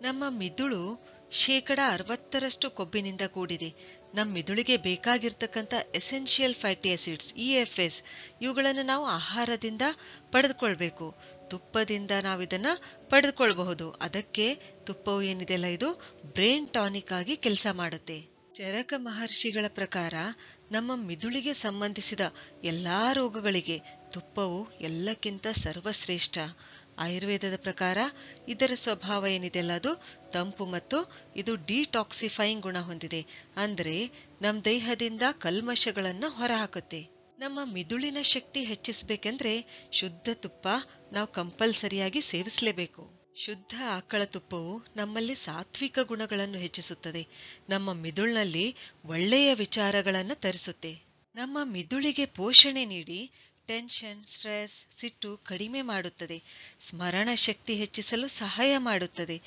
ನಮ್ಮ ಮಿದುಳು 60% ಕೊಬ್ಬಿನಿಂದ ಕೂಡಿದೆ. ನಮ್ಮ ಮಿದುಳಿಗೆ ಬೇಕಾಗಿರ್ತಕ್ಕಂಥ ಎಸೆನ್ಷಿಯಲ್ ಫ್ಯಾಟಿ ಆಸಿಡ್ಸ್ EFS ಇವುಗಳನ್ನು ನಾವು ಆಹಾರದಿಂದ ಪಡೆದುಕೊಳ್ಬೇಕು. ತುಪ್ಪದಿಂದ ನಾವಿದನ್ನ ಪಡೆದುಕೊಳ್ಬಹುದು. ಅದಕ್ಕೆ ತುಪ್ಪವು ಏನಿದೆಯಲ್ಲ ಇದು ಬ್ರೈನ್ ಟಾನಿಕ್ ಆಗಿ ಕೆಲಸ ಮಾಡುತ್ತೆ. ಚರಕ ಮಹರ್ಷಿಗಳ ಪ್ರಕಾರ ನಮ್ಮ ಮಿದುಳಿಗೆ ಸಂಬಂಧಿಸಿದ ಎಲ್ಲಾ ರೋಗಗಳಿಗೆ ತುಪ್ಪವು ಎಲ್ಲಕ್ಕಿಂತ ಸರ್ವಶ್ರೇಷ್ಠ. ಆಯುರ್ವೇದದ ಪ್ರಕಾರ ಇದರ ಸ್ವಭಾವ ಏನಿದೆಯಲ್ಲ ಅದು ತಂಪು ಮತ್ತು ಇದು ಡಿಟಾಕ್ಸಿಫೈಯಿಂಗ್ ಗುಣ ಹೊಂದಿದೆ. ಅಂದ್ರೆ ನಮ್ಮ ದೇಹದಿಂದ ಕಲ್ಮಶಗಳನ್ನ ಹೊರಹಾಕುತ್ತೆ. ನಮ್ಮ ಮಿದುಳಿನ ಶಕ್ತಿ ಹೆಚ್ಚಿಸಬೇಕೆಂದ್ರೆ ಶುದ್ಧ ತುಪ್ಪ ನಾವು ಕಂಪಲ್ಸರಿಯಾಗಿ ಸೇವಿಸಲೇಬೇಕು. ಶುದ್ಧ ಆಕಳ ತುಪ್ಪವು ನಮ್ಮಲ್ಲಿ ಸಾತ್ವಿಕ ಗುಣಗಳನ್ನು ಹೆಚ್ಚಿಸುತ್ತದೆ. ನಮ್ಮ ಮಿದುಳಿನಲ್ಲಿ ಒಳ್ಳೆಯ ವಿಚಾರಗಳನ್ನು ತರಿಸುತ್ತೆ. ನಮ್ಮ ಮಿದುಳಿಗೆ ಪೋಷಣೆ ನೀಡಿ ಟೆನ್ಷನ್, ಸ್ಟ್ರೆಸ್, ಸಿಟ್ಟು ಕಡಿಮೆ ಮಾಡುತ್ತದೆ. ಸ್ಮರಣ ಶಕ್ತಿ ಹೆಚ್ಚಿಸಲು ಸಹಾಯ ಮಾಡುತ್ತದೆ.